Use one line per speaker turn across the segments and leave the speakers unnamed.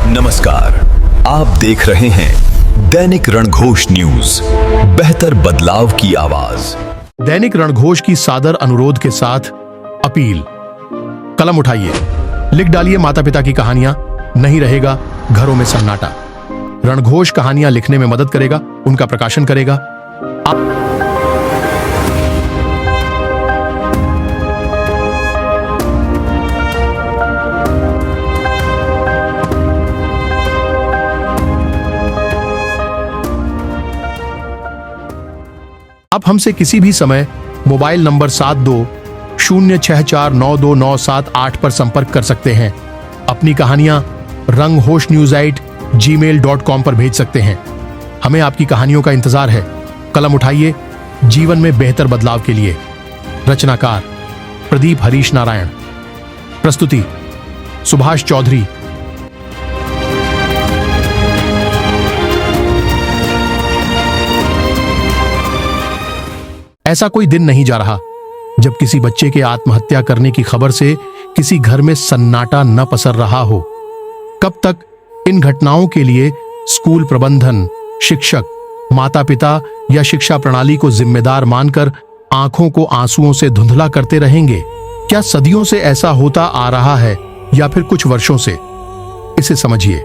नमस्कार, आप देख रहे हैं दैनिक रणघोष न्यूज, बेहतर बदलाव की आवाज।
दैनिक रणघोष की सादर अनुरोध के साथ अपील। कलम उठाइए, लिख डालिए माता पिता की कहानियां, नहीं रहेगा घरों में सन्नाटा। रणघोष कहानियां लिखने में मदद करेगा, उनका प्रकाशन करेगा। आप हमसे किसी भी समय मोबाइल नंबर 7206492978 पर संपर्क कर सकते हैं। अपनी कहानियां ranghoshnews@gmail.com पर भेज सकते हैं। हमें आपकी कहानियों का इंतजार है। कलम उठाइए, जीवन में बेहतर बदलाव के लिए। रचनाकार प्रदीप हरीश नारायण। प्रस्तुति सुभाष चौधरी। ऐसा कोई दिन नहीं जा रहा जब किसी बच्चे के आत्महत्या करने की खबर से किसी घर में सन्नाटा न पसर रहा हो। कब तक इन घटनाओं के लिए स्कूल प्रबंधन, शिक्षक, माता पिता या शिक्षा प्रणाली को जिम्मेदार मानकर आंखों को आंसुओं से धुंधला करते रहेंगे? क्या सदियों से ऐसा होता आ रहा है या फिर कुछ वर्षों से? इसे समझिए,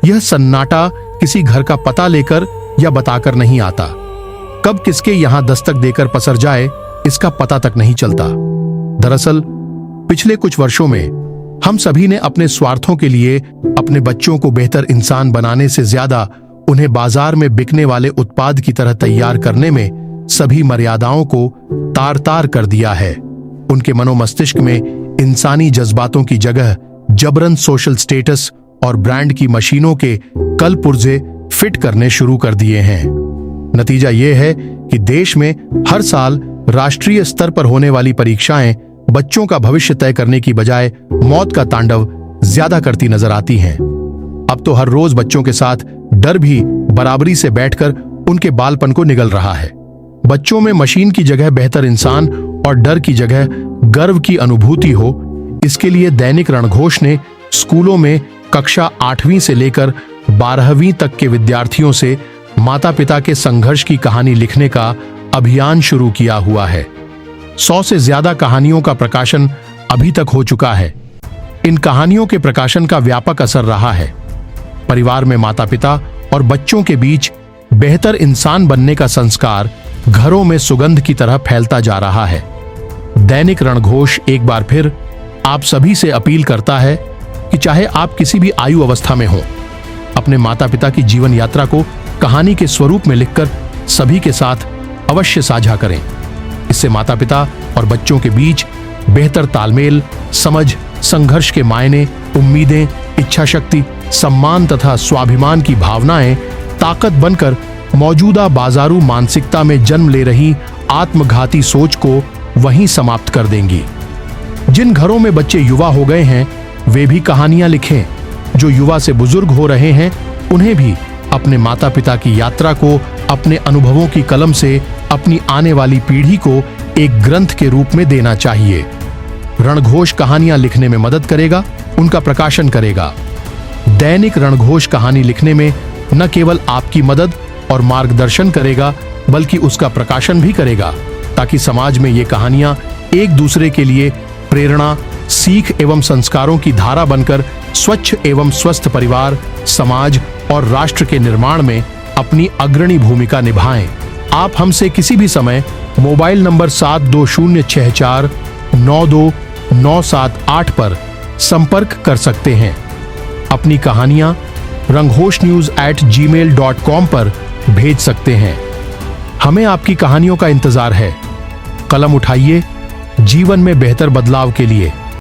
यह सन्नाटा किसी घर का पता लेकर या बताकर नहीं आता। कब किसके यहां दस्तक देकर पसर जाए, इसका पता तक नहीं चलता। दरअसल पिछले कुछ वर्षों में हम सभी ने अपने स्वार्थों के लिए अपने बच्चों को बेहतर इंसान बनाने से ज्यादा उन्हें बाजार में बिकने वाले उत्पाद की तरह तैयार करने में सभी मर्यादाओं को तार तार कर दिया है। उनके मनोमस्तिष्क में इंसानी जज्बातों की जगह जबरन सोशल स्टेटस और ब्रांड की मशीनों के कल पुर्जे फिट करने शुरू कर दिए हैं। नतीजा यह है कि देश में हर साल राष्ट्रीय स्तर पर होने वाली परीक्षाएं बच्चों का भविष्य तय करने की बजाय मौत का तांडव ज्यादा करती नजर आती हैं। अब तो हर रोज बच्चों के साथ डर भी बराबरी से बैठकर उनके बालपन को निगल रहा है। बच्चों में मशीन की जगह बेहतर इंसान और डर की जगह गर्व की अनुभूति हो, इसके लिए दैनिक रणघोष ने स्कूलों में कक्षा 8वीं से लेकर 12वीं तक के विद्यार्थियों से माता पिता के संघर्ष की कहानी लिखने का अभियान शुरू किया हुआ है। 100 से ज्यादा कहानियों का प्रकाशन अभी तक हो चुका है। इन कहानियों के प्रकाशन का व्यापक असर रहा है। परिवार में माता पिता और बच्चों के बीच बेहतर इंसान बनने का संस्कार घरों में सुगंध की तरह फैलता जा रहा है। दैनिक रणघोष एक बार फिर आप सभी से अपील करता है कि चाहे आप किसी भी आयु अवस्था में हो, अपने माता पिता की जीवन यात्रा को कहानी के स्वरूप में लिखकर सभी के साथ अवश्य साझा करें। इससे माता पिता और बच्चों के बीच बेहतर तालमेल, समझ, संघर्ष के मायने, उम्मीदें, इच्छा शक्ति, सम्मान तथा स्वाभिमान की भावनाएं ताकत बनकर मौजूदा बाजारू मानसिकता में जन्म ले रही आत्मघाती सोच को वहीं समाप्त कर देंगी। जिन घरों में बच्चे युवा हो गए हैं, वे भी कहानियां लिखें। जो युवा से बुजुर्ग हो रहे हैं, उन्हें भी अपने माता पिता की यात्रा को अपने अनुभवों की कलम से अपनी आने वाली पीढ़ी को एक ग्रंथ के रूप में देना चाहिए। रणघोष कहानियां लिखने में मदद करेगा, उनका प्रकाशन करेगा। दैनिक रणघोष कहानी लिखने में न केवल आपकी मदद और मार्गदर्शन करेगा, बल्कि उसका प्रकाशन भी करेगा, ताकि समाज में ये कहानियां एक दूसरे के लिए प्रेरणा, सीख एवं संस्कारों की धारा बनकर स्वच्छ एवं स्वस्थ परिवार, समाज और राष्ट्र के निर्माण में अपनी अग्रणी भूमिका निभाएं। आप हमसे किसी भी समय मोबाइल नंबर 7206492978 पर संपर्क कर सकते हैं। अपनी कहानियां ranghoshnews@gmail.com पर भेज सकते हैं। हमें आपकी कहानियों का इंतजार है। कलम उठाइए, जीवन में बेहतर बदलाव के लिए।